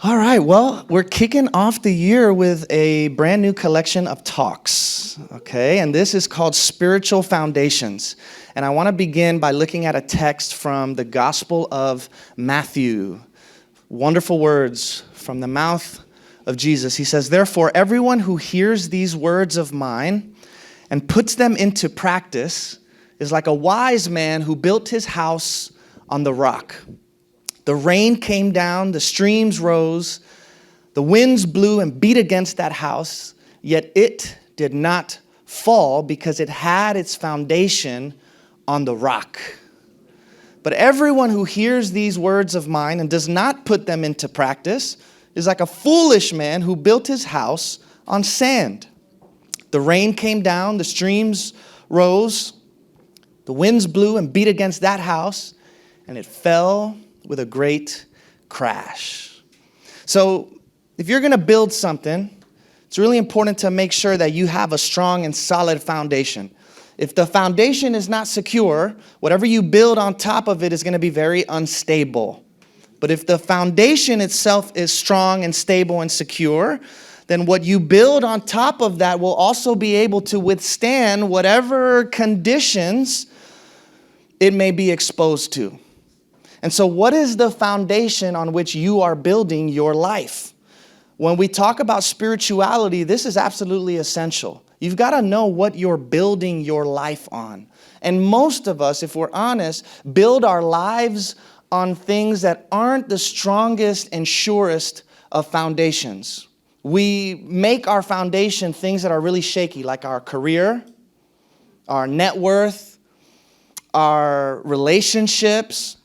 All right, well, we're kicking off the year with a brand new collection of talks, okay? And this is called Spiritual Foundations. And I want to begin by looking at a text from the Gospel of Matthew. Wonderful words from the mouth of Jesus. He says, "Therefore, everyone who hears these words of mine and puts them into practice is like a wise man who built his house on the rock. The rain came down, the streams rose, the winds blew and beat against that house, yet it did not fall because it had its foundation on the rock. But everyone who hears these words of mine and does not put them into practice is like a foolish man who built his house on sand. The rain came down, the streams rose, the winds blew and beat against that house, and it fell with a great crash." So if you're going to build something, it's really important to make sure that you have a strong and solid foundation. If the foundation is not secure, whatever you build on top of it is going to be very unstable. But if the foundation itself is strong and stable and secure, then what you build on top of that will also be able to withstand whatever conditions it may be exposed to. And so what is the foundation on which you are building your life? When we talk about spirituality, this is absolutely essential. You've got to know what you're building your life on. And most of us, if we're honest, build our lives on things that aren't the strongest and surest of foundations. We make our foundation things that are really shaky, like our career, our net worth, our relationships.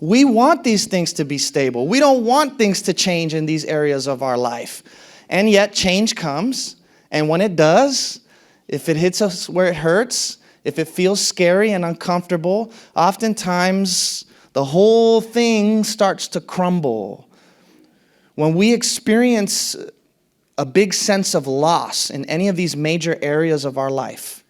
We want these things to be stable. We don't want things to change in these areas of our life. And yet change comes. And when it does, if it hits us where it hurts, if it feels scary and uncomfortable, oftentimes the whole thing starts to crumble. When we experience a big sense of loss in any of these major areas of our life,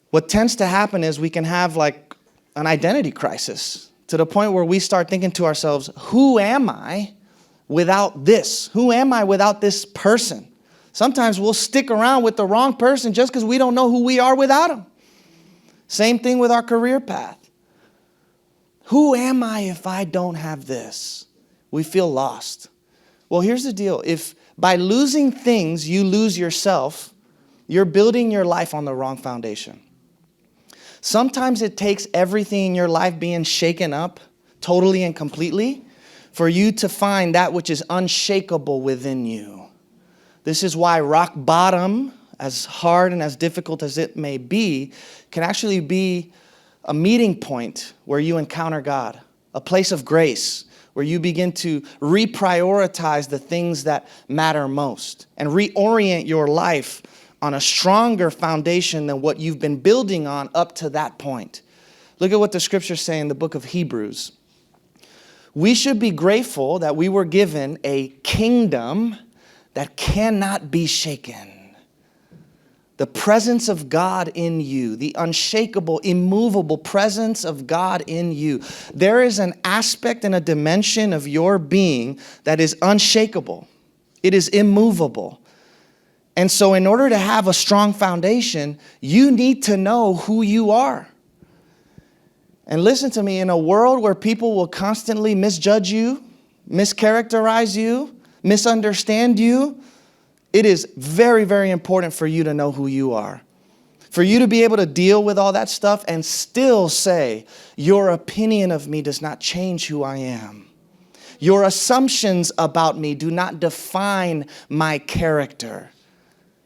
what tends to happen is we can have like an identity crisis, to the point where we start thinking to ourselves, who am I without this? Who am I without this person? Sometimes we'll stick around with the wrong person just because we don't know who we are without them. Same thing with our career path. Who am I if I don't have this? We feel lost. Well, here's the deal. If by losing things you lose yourself, you're building your life on the wrong foundation. Sometimes it takes everything in your life being shaken up totally and completely for you to find that which is unshakable within you. This is why rock bottom, as hard and as difficult as it may be, can actually be a meeting point where you encounter God, a place of grace where you begin to reprioritize the things that matter most and reorient your life on a stronger foundation than what you've been building on up to that point. Look at what the scriptures say in the book of Hebrews. We should be grateful that we were given a kingdom that cannot be shaken. The presence of God in you, the unshakable, immovable presence of God in you. There is an aspect and a dimension of your being that is unshakable. It is immovable. And so in order to have a strong foundation, you need to know who you are. And listen to me, in a world where people will constantly misjudge you, mischaracterize you, misunderstand you, it is very, very important for you to know who you are. For you to be able to deal with all that stuff and still say, your opinion of me does not change who I am. Your assumptions about me do not define my character.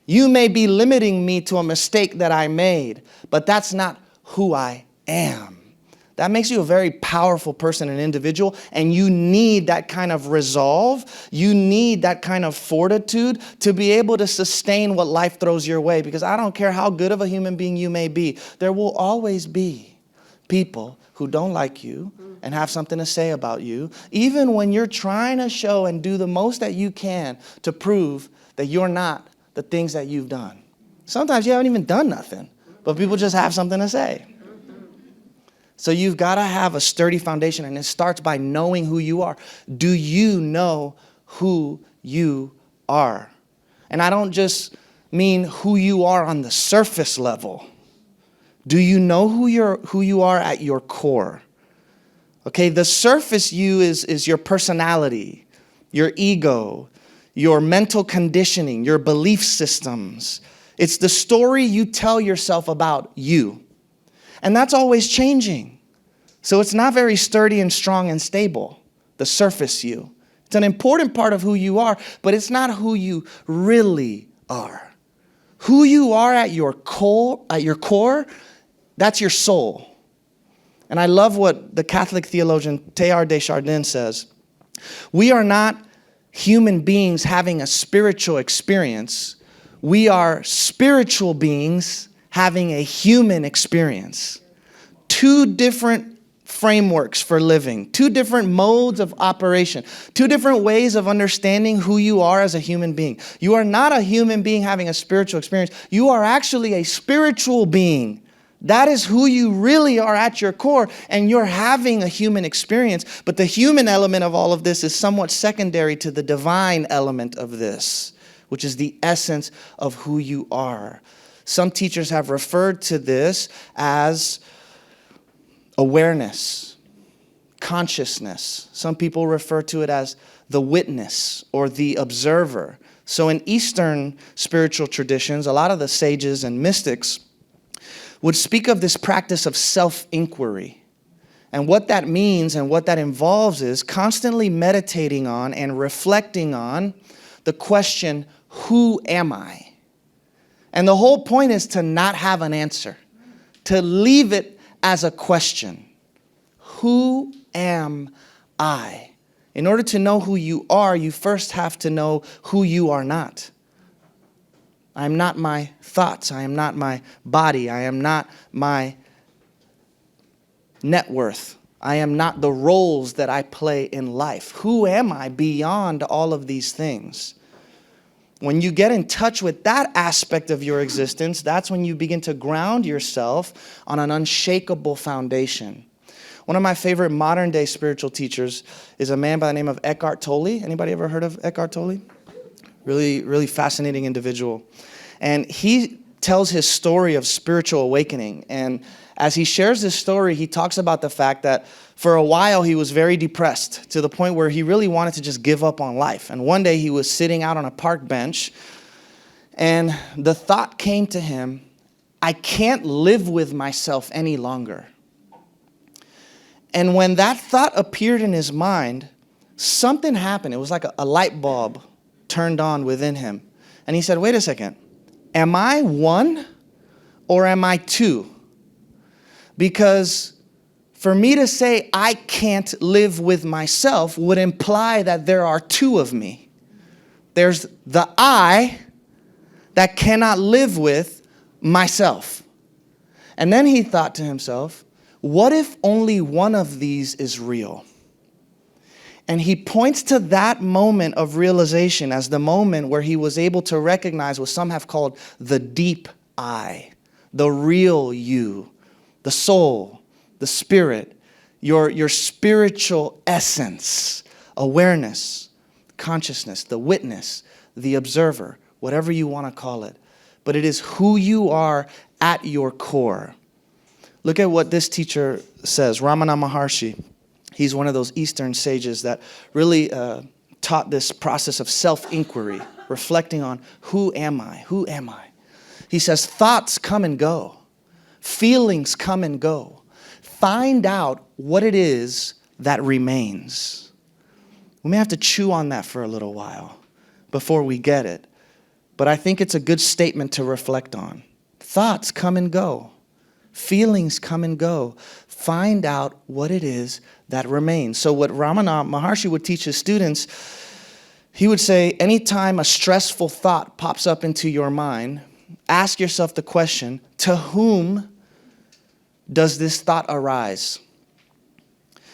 You may be limiting me to a mistake that I made, but that's not who I am. That makes you a very powerful person and individual, and you need that kind of resolve. You need that kind of fortitude to be able to sustain what life throws your way, because I don't care how good of a human being you may be, there will always be people who don't like you and have something to say about you, even when you're trying to show and do the most that you can to prove that you're not the things that you've done. Sometimes you haven't even done nothing, but people just have something to say. So you've got to have a sturdy foundation, and it starts by knowing who you are. Do you know who you are? And I don't just mean who you are on the surface level. Do you know who you are at your core? Okay, the surface you is your personality, your ego, your mental conditioning, your belief systems. It's the story you tell yourself about you. And that's always changing. So it's not very sturdy and strong and stable, the surface you. It's an important part of who you are, but it's not who you really are. Who you are at your core, that's your soul. And I love what the Catholic theologian Teilhard de Chardin says. We are not human beings having a spiritual experience. We are spiritual beings having a human experience. Two different frameworks for living, two different modes of operation, two different ways of understanding who you are as a human being. You are not a human being having a spiritual experience. You are actually a spiritual being. That is who you really are at your core, and you're having a human experience. But the human element of all of this is somewhat secondary to the divine element of this, which is the essence of who you are. Some teachers have referred to this as awareness, consciousness. Some people refer to it as the witness or the observer. So in Eastern spiritual traditions, a lot of the sages and mystics would speak of this practice of self-inquiry. And what that means and what that involves is constantly meditating on and reflecting on the question, who am I? And the whole point is to not have an answer, to leave it as a question. Who am I? In order to know who you are, you first have to know who you are not. I am not my thoughts. I am not my body. I am not my net worth. I am not the roles that I play in life. Who am I beyond all of these things? When you get in touch with that aspect of your existence, that's when you begin to ground yourself on an unshakable foundation. One of my favorite modern day spiritual teachers is a man by the name of Eckhart Tolle. Anybody ever heard of Eckhart Tolle? Really, really fascinating individual. And he tells his story of spiritual awakening. And as he shares this story, he talks about the fact that for a while he was very depressed to the point where he really wanted to just give up on life. And one day he was sitting out on a park bench and the thought came to him, I can't live with myself any longer. And when that thought appeared in his mind, something happened. It was like a light bulb turned on within him. And he said, wait a second, am I one or am I two? Because for me to say I can't live with myself would imply that there are two of me. There's the I that cannot live with myself. And then he thought to himself, what if only one of these is real? And he points to that moment of realization as the moment where he was able to recognize what some have called the deep I, the real you, the soul, the spirit, your spiritual essence, awareness, consciousness, the witness, the observer, whatever you want to call it. But it is who you are at your core. Look at what this teacher says, Ramana Maharshi. He's one of those Eastern sages that really taught this process of self-inquiry, reflecting on who am I? Who am I? He says, thoughts come and go. Feelings come and go. Find out what it is that remains. We may have to chew on that for a little while before we get it. But I think it's a good statement to reflect on. Thoughts come and go. Feelings come and go. Find out what it is that remains. So what Ramana Maharshi would teach his students, he would say, anytime a stressful thought pops up into your mind, ask yourself the question, to whom does this thought arise?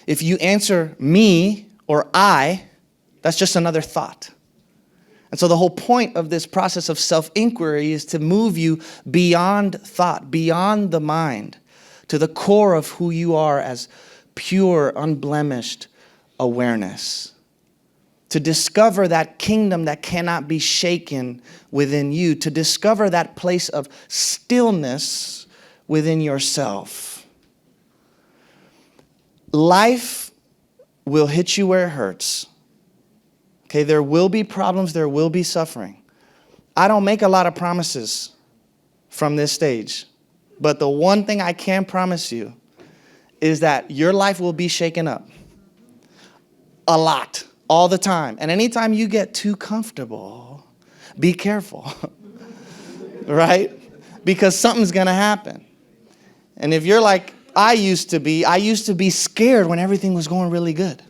If you answer me or I, that's just another thought. And so the whole point of this process of self-inquiry is to move you beyond thought, beyond the mind. to the core of who you are as pure, unblemished awareness. To discover that kingdom that cannot be shaken within you. To discover that place of stillness within yourself. Life will hit you where it hurts. Okay, there will be problems, there will be suffering. I don't make a lot of promises from this stage. But the one thing I can promise you is that your life will be shaken up. A lot. All the time. And anytime you get too comfortable, be careful. Right? Because something's going to happen. And if you're like I used to be scared when everything was going really good.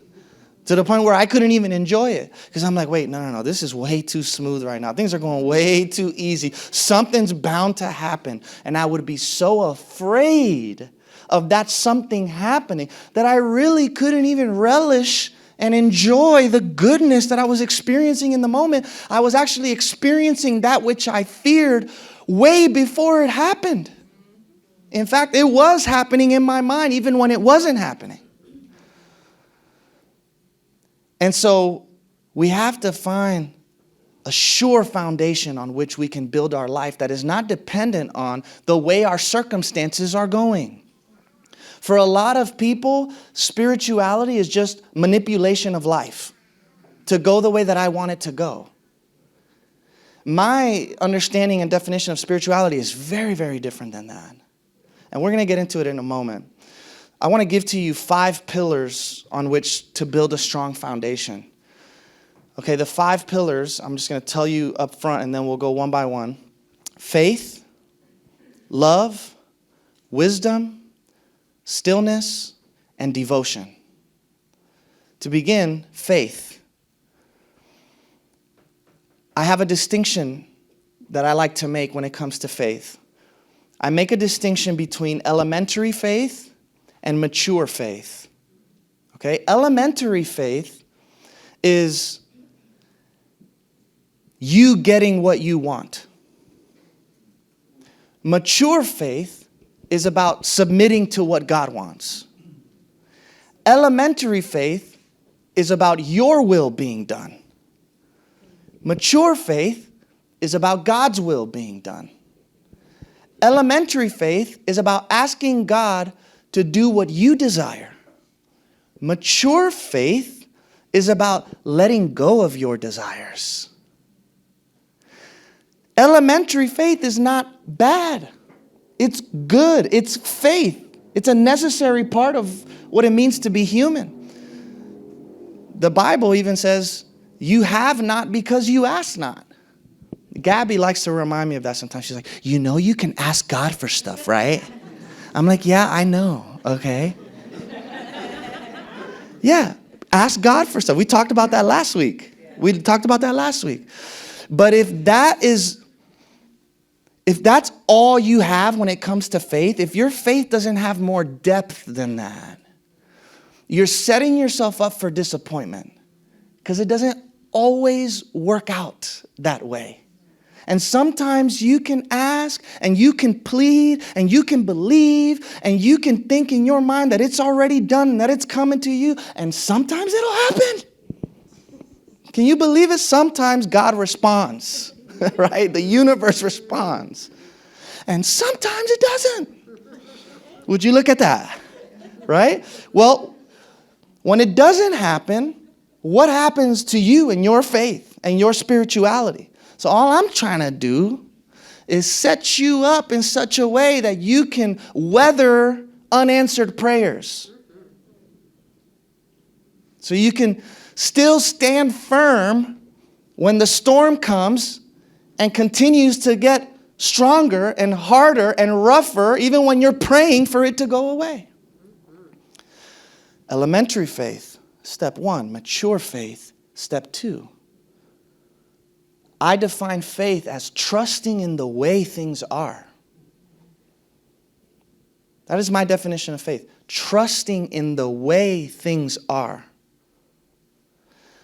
To the point where I couldn't even enjoy it. Because I'm like, wait, no, this is way too smooth right now. Things are going way too easy. Something's bound to happen. And I would be so afraid of that something happening that I really couldn't even relish and enjoy the goodness that I was experiencing in the moment. I was actually experiencing that which I feared way before it happened. In fact, it was happening in my mind even when it wasn't happening. And so we have to find a sure foundation on which we can build our life that is not dependent on the way our circumstances are going. For a lot of people, spirituality is just manipulation of life to go the way that I want it to go. My understanding and definition of spirituality is very, very different than that. And we're going to get into it in a moment. I want to give to you 5 pillars on which to build a strong foundation. Okay, the 5 pillars, I'm just going to tell you up front and then we'll go one by one. Faith, love, wisdom, stillness, and devotion. To begin, faith. I have a distinction that I like to make when it comes to faith. I make a distinction between elementary faith and mature faith. Okay? Elementary faith is you getting what you want. Mature faith is about submitting to what God wants. Elementary faith is about your will being done. Mature faith is about God's will being done. Elementary faith is about asking God to do what you desire. Mature faith is about letting go of your desires. Elementary faith is not bad. It's good. It's faith. It's a necessary part of what it means to be human. The Bible even says, you have not because you ask not. Gabby likes to remind me of that sometimes. She's like, you can ask God for stuff, right? I'm like, yeah, I know, okay? Yeah, ask God for stuff. We talked about that last week. But if that's all you have when it comes to faith, if your faith doesn't have more depth than that, you're setting yourself up for disappointment because it doesn't always work out that way. And sometimes you can ask and you can plead and you can believe and you can think in your mind that it's already done and that it's coming to you. And sometimes it'll happen. Can you believe it? Sometimes God responds, right? The universe responds. And sometimes it doesn't. Would you look at that? Right? Well, when it doesn't happen, what happens to you and your faith and your spirituality? So all I'm trying to do is set you up in such a way that you can weather unanswered prayers. So you can still stand firm when the storm comes and continues to get stronger and harder and rougher, even when you're praying for it to go away. Elementary faith, step 1. Mature faith, step 2. I define faith as trusting in the way things are. That is my definition of faith. Trusting in the way things are.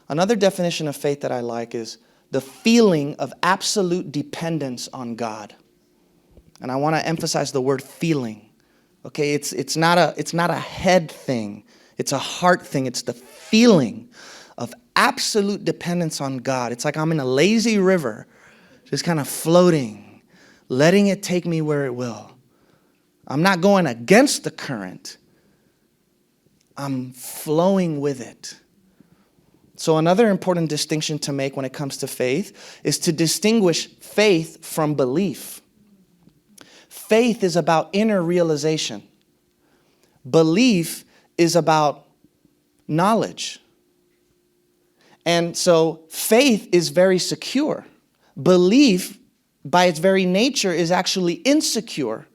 Another definition of faith that I like is the feeling of absolute dependence on God. And I want to emphasize the word feeling. Okay, it's not a head thing. It's a heart thing. It's the feeling of absolute dependence on God. It's like I'm in a lazy river, just kind of floating, letting it take me where it will. I'm not going against the current. I'm flowing with it. So another important distinction to make when it comes to faith is to distinguish faith from belief. Faith is about inner realization. Belief is about knowledge. And so faith is very secure. Belief, by its very nature, is actually insecure.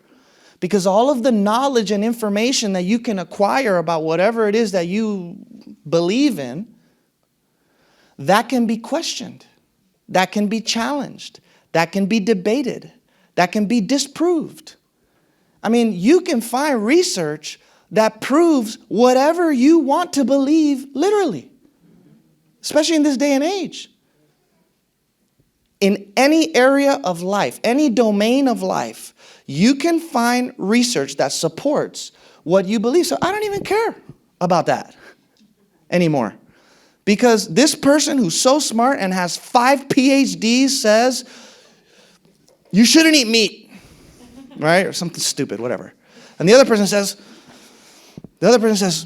Because all of the knowledge and information that you can acquire about whatever it is that you believe in, that can be questioned. That can be challenged. That can be debated. That can be disproved. I mean, you can find research that proves whatever you want to believe, literally. Especially in this day and age. In any area of life, any domain of life, you can find research that supports what you believe. So I don't even care about that anymore. Because this person who's so smart and has 5 PhDs says, you shouldn't eat meat, right? Or something stupid, whatever. And the other person says,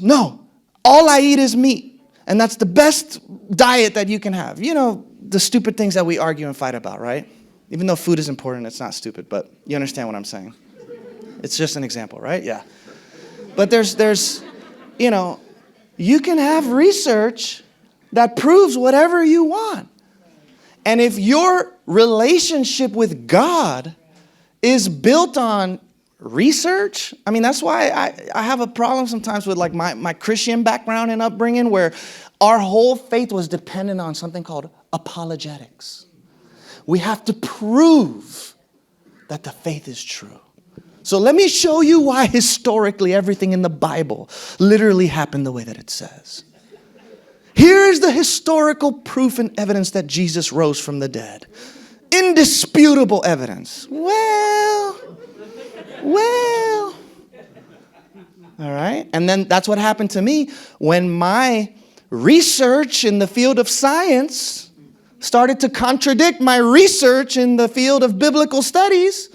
no, all I eat is meat. And that's the best diet that you can have. You know, the stupid things that we argue and fight about, right? Even though food is important, it's not stupid, but you understand what I'm saying. It's just an example, right? Yeah. But there's, you know, you can have research that proves whatever you want. And if your relationship with God is built on research, I mean, that's why I have a problem sometimes with like my Christian background and upbringing where our whole faith was dependent on something called apologetics. We have to prove that the faith is true. So let me show you why historically everything in the Bible literally happened the way that it says. Here is the historical proof and evidence that Jesus rose from the dead. Indisputable evidence. Well. All right. And then that's what happened to me when my research in the field of science started to contradict my research in the field of biblical studies.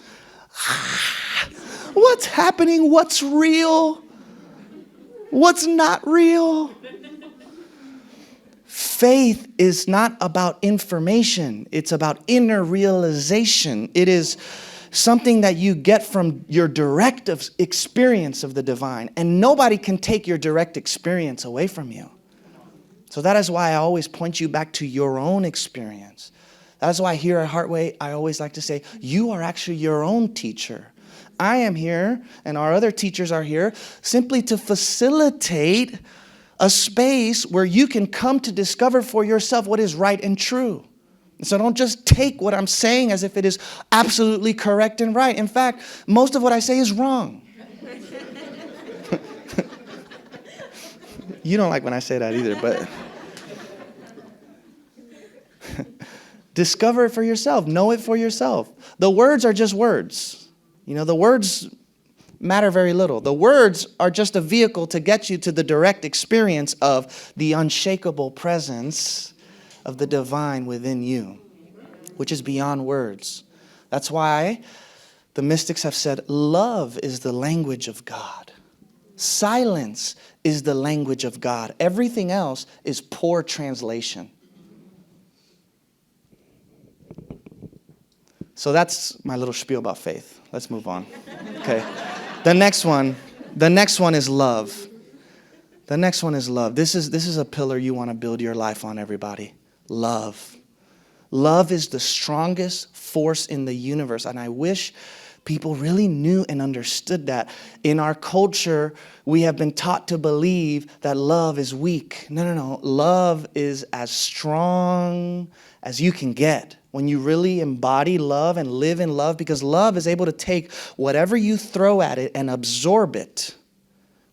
What's happening? What's real? What's not real? Faith is not about information. It's about inner realization. It is something that you get from your direct experience of the divine. And nobody can take your direct experience away from you. So that is why I always point you back to your own experience. That is why here at Heartway, I always like to say, you are actually your own teacher. I am here, and our other teachers are here, simply to facilitate a space where you can come to discover for yourself what is right and true. So don't just take what I'm saying as if it is absolutely correct and right. In fact, most of what I say is wrong. You don't like when I say that either, but discover it for yourself. Know it for yourself. The words are just words. You know, the words matter very little. The words are just a vehicle to get you to the direct experience of the unshakable presence of the divine within you, which is beyond words. That's why the mystics have said love is the language of God. Silence is the language of God. Everything else is poor translation. So that's my little spiel about faith. Let's move on. Okay. The next one is love. The next one is love. This is a pillar you want to build your life on, everybody. Love. Love is the strongest force in the universe, and I wish people really knew and understood that. In our culture, we have been taught to believe that love is weak. No. Love is as strong as you can get when you really embody love and live in love, because love is able to take whatever you throw at it and absorb it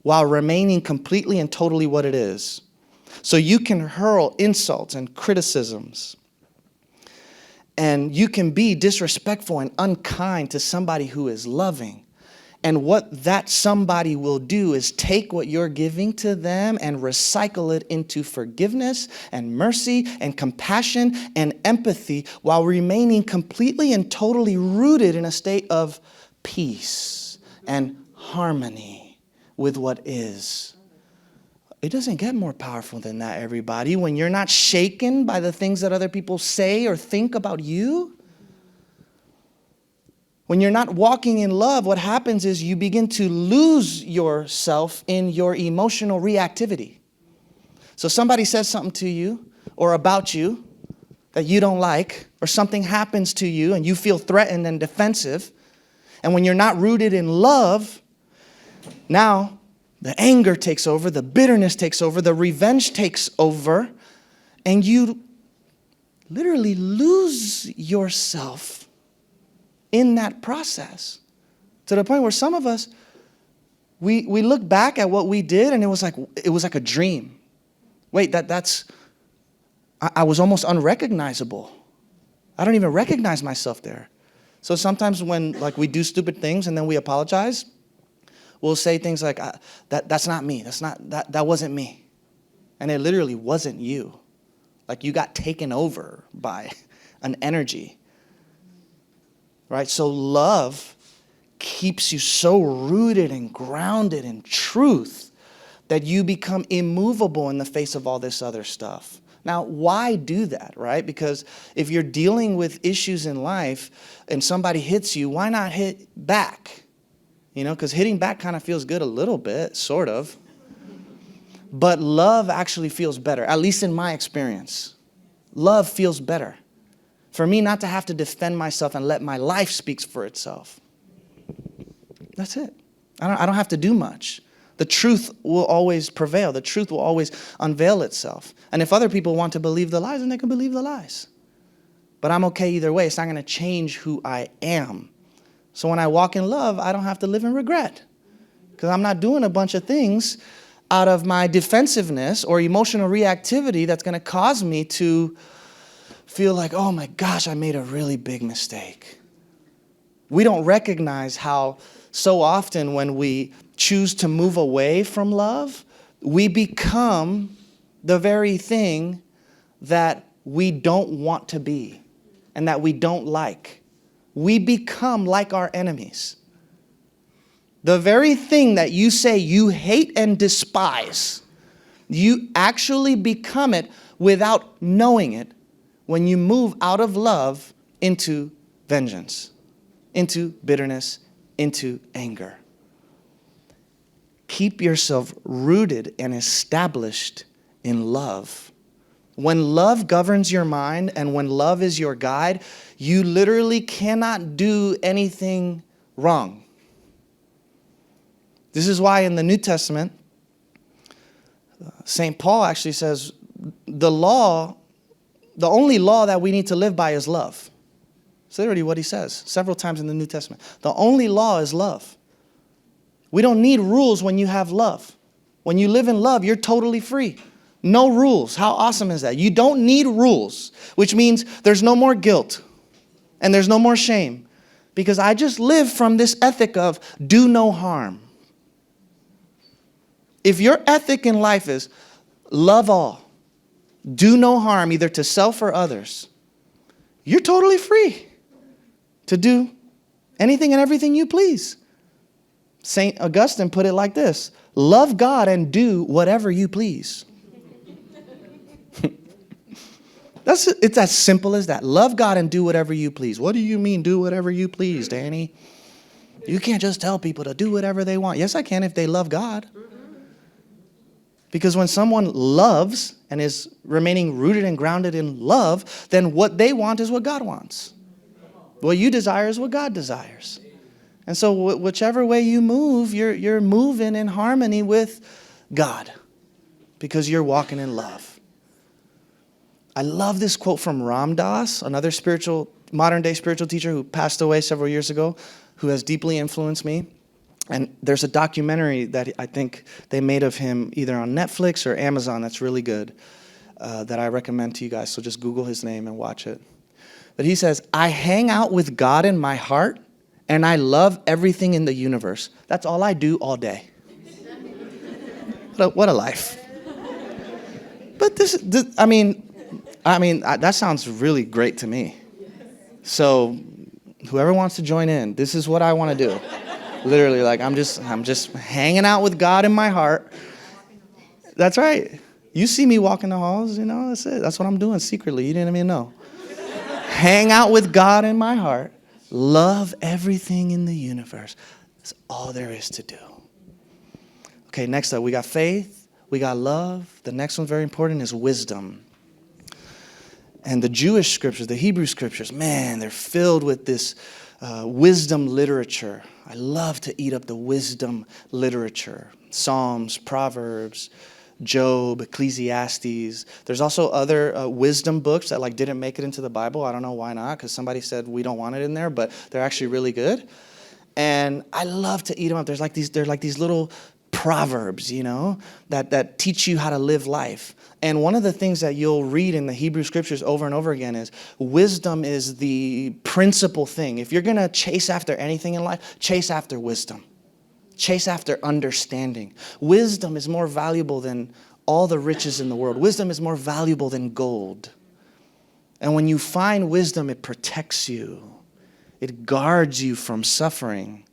while remaining completely and totally what it is. So you can hurl insults and criticisms, and you can be disrespectful and unkind to somebody who is loving. And what that somebody will do is take what you're giving to them and recycle it into forgiveness and mercy and compassion and empathy while remaining completely and totally rooted in a state of peace and harmony with what is. It doesn't get more powerful than that, everybody. When you're not shaken by the things that other people say or think about you, when you're not walking in love, what happens is you begin to lose yourself in your emotional reactivity. So somebody says something to you or about you that you don't like, or something happens to you and you feel threatened and defensive. And when you're not rooted in love, now the anger takes over, the bitterness takes over, the revenge takes over, and you literally lose yourself in that process, to the point where some of us, we look back at what we did and it was like a dream. Wait, I was almost unrecognizable. I don't even recognize myself there. So sometimes when we do stupid things and then we apologize, we'll say things like, that's not me. That wasn't me. And it literally wasn't you. Like you got taken over by an energy. Right? So love keeps you so rooted and grounded in truth that you become immovable in the face of all this other stuff. Now, why do that, right? Because if you're dealing with issues in life and somebody hits you, why not hit back? Because hitting back kind of feels good a little bit, sort of. But love actually feels better, at least in my experience. Love feels better. For me not to have to defend myself and let my life speak for itself. That's it. I don't have to do much. The truth will always prevail. The truth will always unveil itself. And if other people want to believe the lies, then they can believe the lies. But I'm okay either way. It's not going to change who I am. So when I walk in love, I don't have to live in regret. Because I'm not doing a bunch of things out of my defensiveness or emotional reactivity that's going to cause me to feel like, oh my gosh, I made a really big mistake. We don't recognize how so often when we choose to move away from love, we become the very thing that we don't want to be and that we don't like. We become like our enemies. The very thing that you say you hate and despise, you actually become it without knowing it when you move out of love into vengeance, into bitterness, into anger. Keep yourself rooted and established in love. When love governs your mind and when love is your guide, you literally cannot do anything wrong. This is why in the New Testament, St. Paul actually says the only law that we need to live by is love. That's literally what he says several times in the New Testament. The only law is love. We don't need rules when you have love. When you live in love, you're totally free. No rules. How awesome is that? You don't need rules, which means there's no more guilt and there's no more shame, because I just live from this ethic of do no harm. If your ethic in life is love all, do no harm either to self or others, you're totally free to do anything and everything you please. St. Augustine put it like this: love God and do whatever you please. It's as simple as that. Love God and do whatever you please. What do you mean do whatever you please, Danny? You can't just tell people to do whatever they want. Yes, I can if they love God. Because when someone loves and is remaining rooted and grounded in love, then what they want is what God wants. What you desire is what God desires. And so whichever way you move, you're moving in harmony with God because you're walking in love. I love this quote from Ram Dass, another modern day spiritual teacher who passed away several years ago, who has deeply influenced me. And there's a documentary that I think they made of him either on Netflix or Amazon that's really good, that I recommend to you guys. So just Google his name and watch it. But he says, I hang out with God in my heart and I love everything in the universe. That's all I do all day. What a life. But that sounds really great to me. So whoever wants to join in, this is what I want to do. Literally, like I'm just hanging out with God in my heart. That's right. You see me walking the halls, that's it. That's what I'm doing secretly. You didn't even know. Hang out with God in my heart. Love everything in the universe. That's all there is to do. Okay, next up, we got faith. We got love. The next one's very important is wisdom. And the Jewish scriptures, the Hebrew scriptures, man, they're filled with this wisdom literature. I love to eat up the wisdom literature. Psalms, Proverbs, Job, Ecclesiastes. There's also other wisdom books that didn't make it into the Bible. I don't know why not, because somebody said we don't want it in there, but they're actually really good. And I love to eat them up. They're like these little proverbs, that teach you how to live life. And one of the things that you'll read in the Hebrew scriptures over and over again is wisdom is the principal thing. If you're going to chase after anything in life, chase after wisdom. Chase after understanding. Wisdom is more valuable than all the riches in the world. Wisdom is more valuable than gold. And when you find wisdom, it protects you. It guards you from suffering.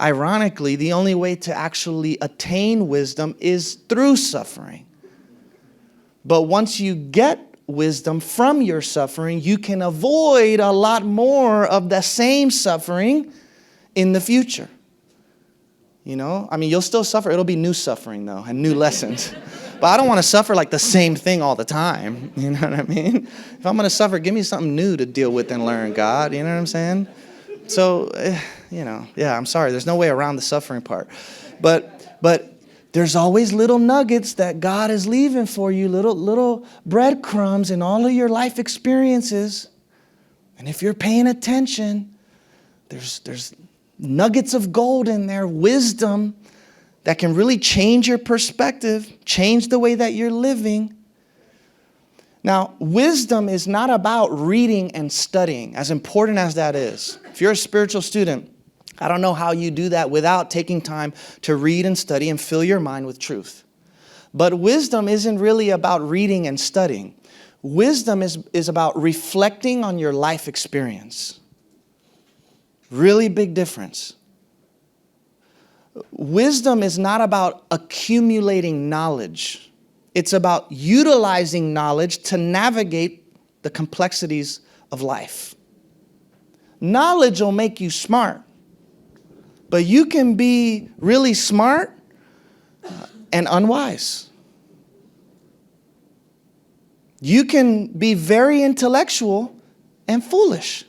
Ironically, the only way to actually attain wisdom is through suffering. But once you get wisdom from your suffering, you can avoid a lot more of the same suffering in the future. You'll still suffer. It'll be new suffering, though, and new lessons. But I don't want to suffer like the same thing all the time. You know what I mean? If I'm going to suffer, give me something new to deal with and learn, God. You know what I'm saying? So, I'm sorry. There's no way around the suffering part. But there's always little nuggets that God is leaving for you, little breadcrumbs in all of your life experiences. And if you're paying attention, there's nuggets of gold in there, wisdom that can really change your perspective, change the way that you're living. Now, wisdom is not about reading and studying, as important as that is. If you're a spiritual student, I don't know how you do that without taking time to read and study and fill your mind with truth. But wisdom isn't really about reading and studying. Wisdom is about reflecting on your life experience. Really big difference. Wisdom is not about accumulating knowledge. It's about utilizing knowledge to navigate the complexities of life. Knowledge will make you smart. But you can be really smart and unwise. You can be very intellectual and foolish.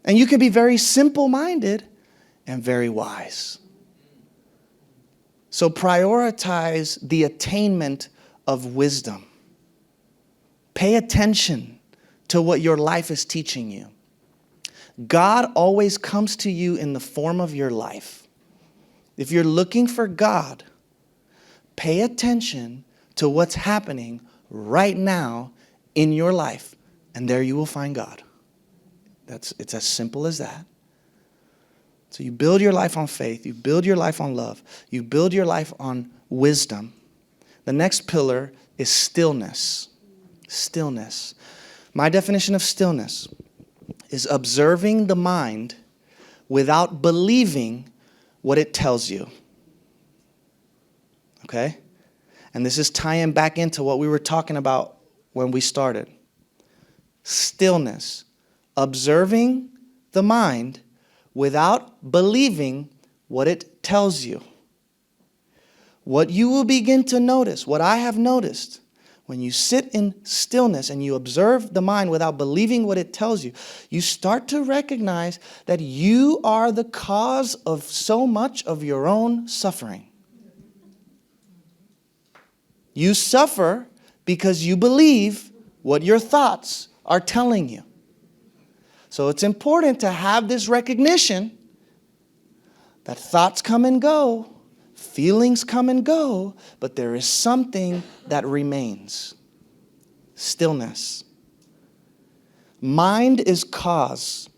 And you can be very simple-minded and very wise. So prioritize the attainment of wisdom. Pay attention to what your life is teaching you. God always comes to you in the form of your life. If you're looking for God, pay attention to what's happening right now in your life, and there you will find God. It's as simple as that. So you build your life on faith, you build your life on love, you build your life on wisdom. The next pillar is stillness. Stillness. My definition of stillness is observing the mind without believing what it tells you. Okay? And this is tying back into what we were talking about when we started. Stillness. Observing the mind without believing what it tells you. What you will begin to notice, what I have noticed, when you sit in stillness and you observe the mind without believing what it tells you, you start to recognize that you are the cause of so much of your own suffering. You suffer because you believe what your thoughts are telling you. So it's important to have this recognition that thoughts come and go, feelings come and go, but there is something that remains. Stillness. Mind is cause.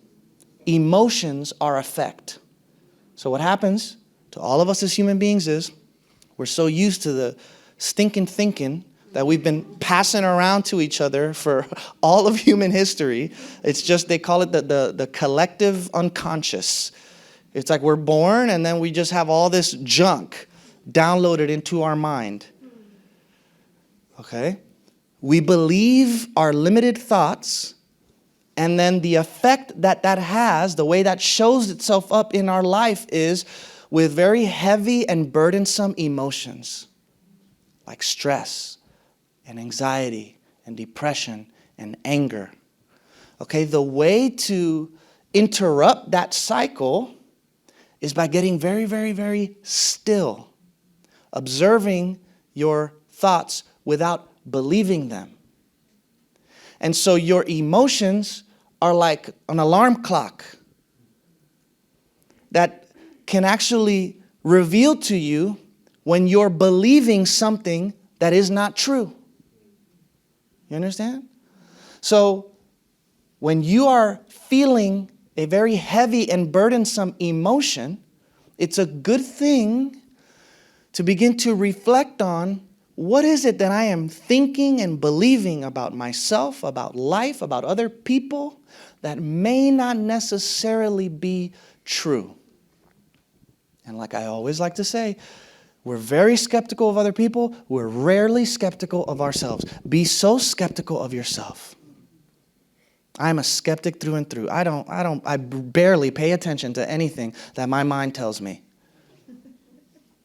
emotions are effect. So what happens to all of us as human beings is we're so used to the stinking thinking that we've been passing around to each other for all of human history. It's just, they call it the collective unconscious. It's like we're born and then we just have all this junk downloaded into our mind. Okay? We believe our limited thoughts, and then the effect that has, the way that shows itself up in our life is with very heavy and burdensome emotions like stress and anxiety and depression and anger. Okay, the way to interrupt that cycle is by getting very, very, very still, observing your thoughts without believing them. And so your emotions are like an alarm clock that can actually reveal to you when you're believing something that is not true. You understand? So when you are feeling a very heavy and burdensome emotion, it's a good thing to begin to reflect on what is it that I am thinking and believing about myself, about life, about other people that may not necessarily be true. And like I always like to say, we're very skeptical of other people. We're rarely skeptical of ourselves. Be so skeptical of yourself. I'm a skeptic through and through. I barely pay attention to anything that my mind tells me.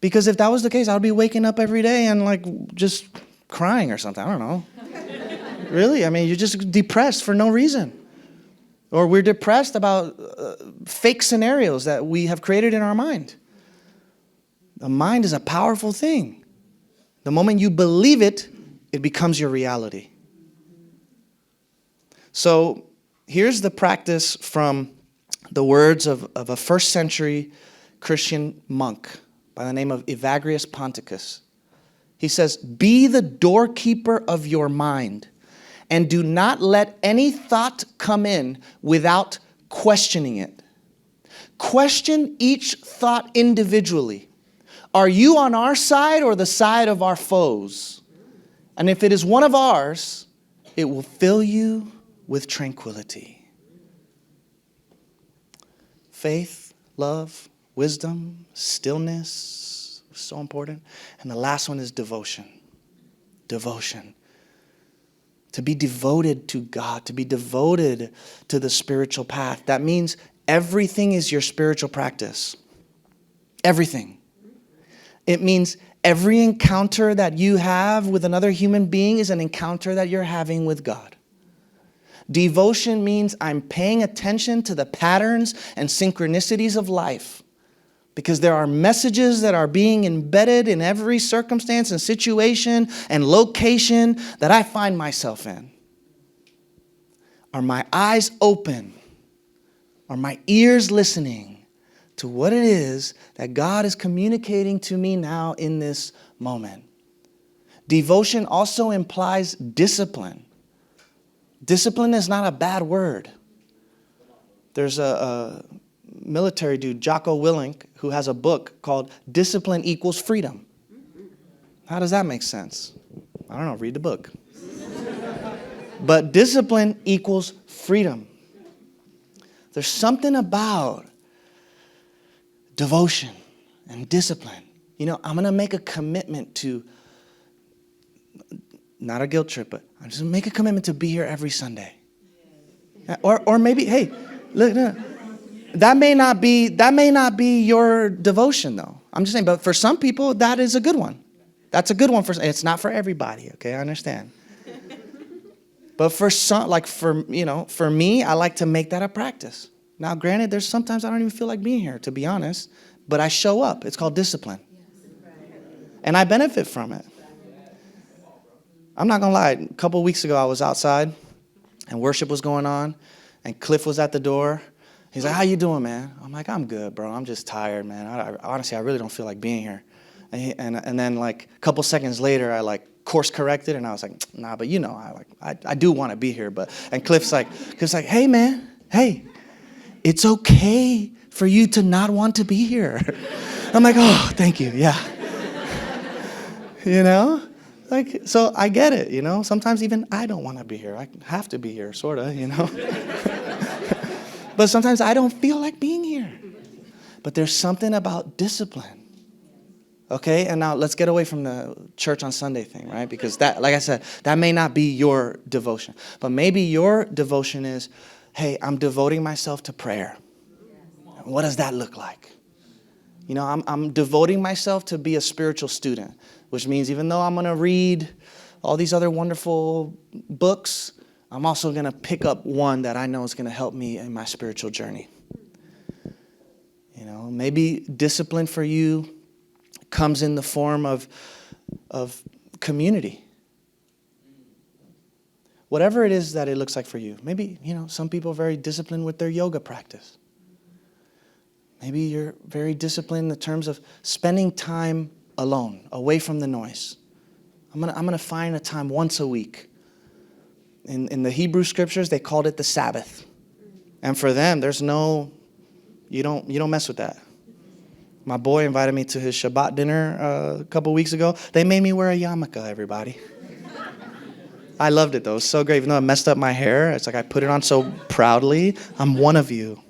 Because if that was the case, I would be waking up every day and like just crying or something. I don't know. Really? I mean, you're just depressed for no reason. Or we're depressed about fake scenarios that we have created in our mind. The mind is a powerful thing. The moment you believe it, it becomes your reality. So here's the practice from the words of a first century Christian monk by the name of Evagrius Ponticus. He says, "Be the doorkeeper of your mind, and do not let any thought come in without questioning it. Question each thought individually. Are you on our side or the side of our foes? And if it is one of ours, it will fill you with tranquility." Faith, love, wisdom, stillness, so important. And the last one is devotion. Devotion. To be devoted to God, to be devoted to the spiritual path. That means everything is your spiritual practice. Everything. It means every encounter that you have with another human being is an encounter that you're having with God. Devotion means I'm paying attention to the patterns and synchronicities of life, because there are messages that are being embedded in every circumstance and situation and location that I find myself in. Are my eyes open? Are my ears listening to what it is that God is communicating to me now in this moment? Devotion also implies discipline. Discipline is not a bad word. There's a military dude, Jocko Willink, who has a book called Discipline Equals Freedom. How does that make sense? I don't know, read the book. But discipline equals freedom. There's something about devotion and discipline. You know, I'm going to make a commitment to, not a guilt trip, but I'm just going to make a commitment to be here every Sunday. Or maybe, hey, look, that may not be your devotion, though. I'm just saying, but for some people, that is a good one. That's a good one. It's not for everybody, okay? I understand. But for some, like for me, I like to make that a practice. Now, granted, there's sometimes I don't even feel like being here, to be honest, but I show up. It's called discipline. And I benefit from it. I'm not going to lie. A couple of weeks ago, I was outside, and worship was going on, and Cliff was at the door. He's like, "How you doing, man?" I'm like, "I'm good, bro. I'm just tired, man. Honestly, I really don't feel like being here." And then, like, a couple seconds later, I, like, course corrected, and I was like, "Nah, but I do want to be here." And Cliff's like, "Hey, man, hey, it's okay for you to not want to be here. I'm like, oh, thank you, yeah. You know? Like, so I get it, you know? Sometimes even I don't want to be here. I have to be here, sort of, you know? But sometimes I don't feel like being here. But there's something about discipline. Okay, and now let's get away from the church on Sunday thing, right? Because that, like I said, that may not be your devotion. But maybe your devotion is, hey, I'm devoting myself to prayer. What does that look like? You know, I'm devoting myself to be a spiritual student, which means even though I'm going to read all these other wonderful books, I'm also going to pick up one that I know is going to help me in my spiritual journey. You know, maybe discipline for you comes in the form of community. Whatever it is that it looks like for you. Maybe, you know, some people are very disciplined with their yoga practice. Maybe you're very disciplined in terms of spending time alone, away from the noise. I'm gonna find a time once a week. In the Hebrew scriptures, they called it the Sabbath. And for them, there's no, you don't mess with that. My boy invited me to his Shabbat dinner a couple weeks ago. They made me wear a yarmulke, everybody. I loved it, though. It was so great. Even though I messed up my hair, it's like I put it on so proudly. I'm one of you.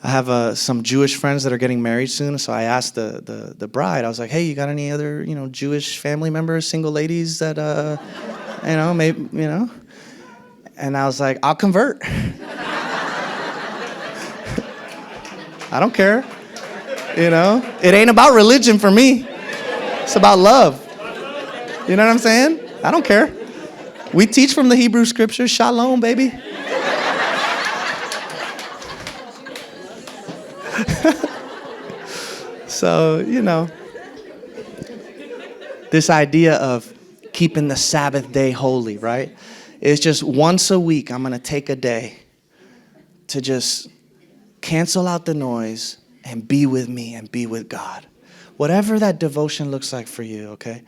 I have some Jewish friends that are getting married soon, so I asked the bride. I was like, "Hey, you got any other Jewish family members, single ladies that maybe And I was like, "I'll convert." I don't care. It ain't about religion for me. It's about love. You know what I'm saying? I don't care. We teach from the Hebrew scriptures. Shalom, baby. So, this idea of keeping the Sabbath day holy, right? It's just once a week, I'm going to take a day to just cancel out the noise and be with me and be with God. Whatever that devotion looks like for you, okay?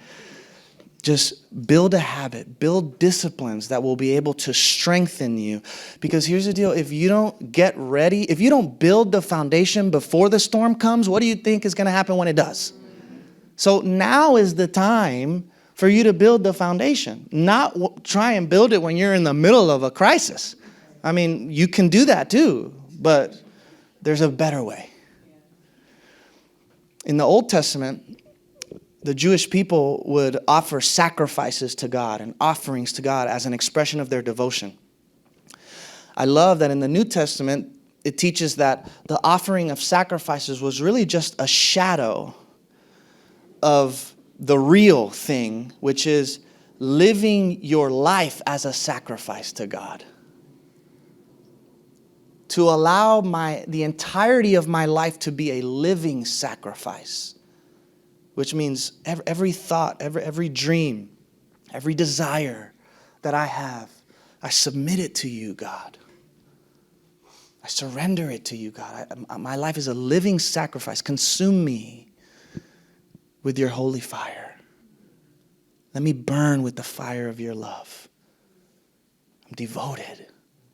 Just build a habit, build disciplines that will be able to strengthen you. Because here's the deal, if you don't get ready, if you don't build the foundation before the storm comes, what do you think is going to happen when it does? So now is the time for you to build the foundation, not try and build it when you're in the middle of a crisis. I mean, you can do that too, but there's a better way. In the Old Testament, the Jewish people would offer sacrifices to God and offerings to God as an expression of their devotion. I love that in the New Testament, it teaches that the offering of sacrifices was really just a shadow of the real thing, which is living your life as a sacrifice to God. To allow the entirety of my life to be a living sacrifice, which means every thought, every dream, every desire that I have, I submit it to you, God. I surrender it to you, God. My life is a living sacrifice. Consume me with your holy fire. Let me burn with the fire of your love. I'm devoted.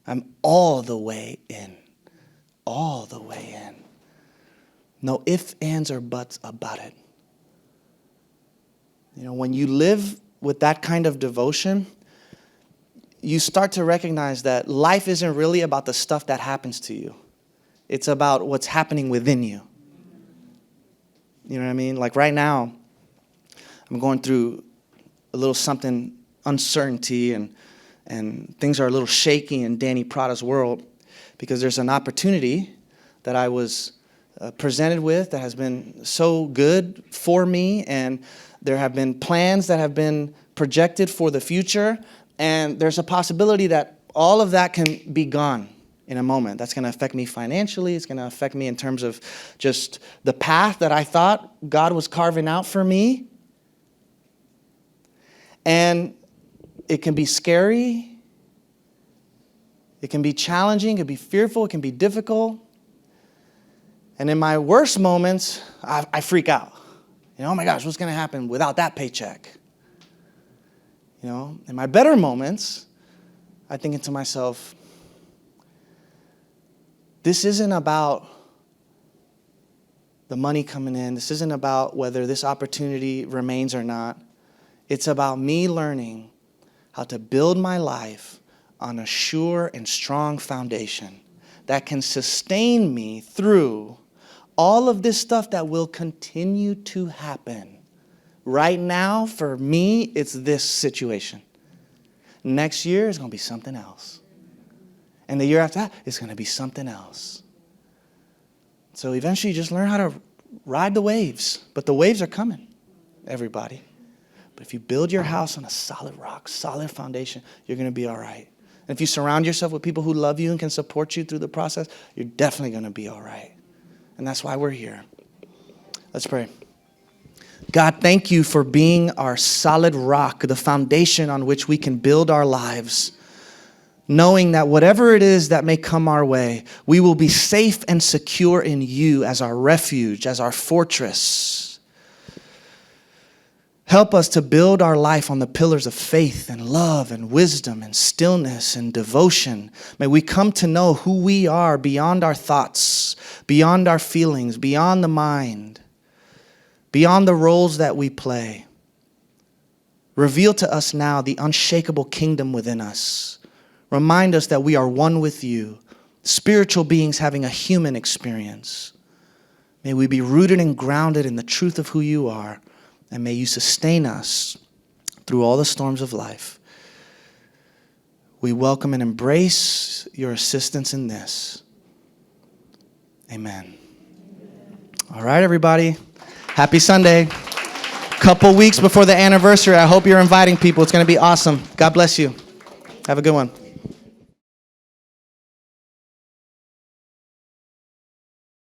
I'm all the way in. All the way in. No ifs, ands, or buts about it. When you live with that kind of devotion, you start to recognize that life isn't really about the stuff that happens to you. It's about what's happening within you. You know what I mean? Like right now, I'm going through a little something, uncertainty, and things are a little shaky in Danny Prada's world because there's an opportunity that I was presented with that has been so good for me, and there have been plans that have been projected for the future, and there's a possibility that all of that can be gone in a moment. That's going to affect me financially. It's going to affect me in terms of just the path that I thought God was carving out for me. And it can be scary. It can be challenging. It can be fearful. It can be difficult. And in my worst moments, I freak out. Oh my gosh, what's going to happen without that paycheck? In my better moments, I thinking to myself, this isn't about the money coming in. This isn't about whether this opportunity remains or not. It's about me learning how to build my life on a sure and strong foundation that can sustain me through all of this stuff that will continue to happen. Right now, for me, it's this situation. Next year is going to be something else. And the year after that, it's going to be something else. So eventually, you just learn how to ride the waves. But the waves are coming, everybody. But if you build your house on a solid rock, solid foundation, you're going to be all right. And if you surround yourself with people who love you and can support you through the process, you're definitely going to be all right. And that's why we're here. Let's pray. God, thank you for being our solid rock, the foundation on which we can build our lives, knowing that whatever it is that may come our way, we will be safe and secure in you as our refuge, as our fortress. Help us to build our life on the pillars of faith and love and wisdom and stillness and devotion. May we come to know who we are beyond our thoughts, beyond our feelings, beyond the mind, beyond the roles that we play. Reveal to us now the unshakable kingdom within us. Remind us that we are one with you, spiritual beings having a human experience. May we be rooted and grounded in the truth of who you are, and may you sustain us through all the storms of life. We welcome and embrace your assistance in this. Amen. All right, everybody. Happy Sunday. Couple weeks before the anniversary. I hope you're inviting people. It's going to be awesome. God bless you. Have a good one.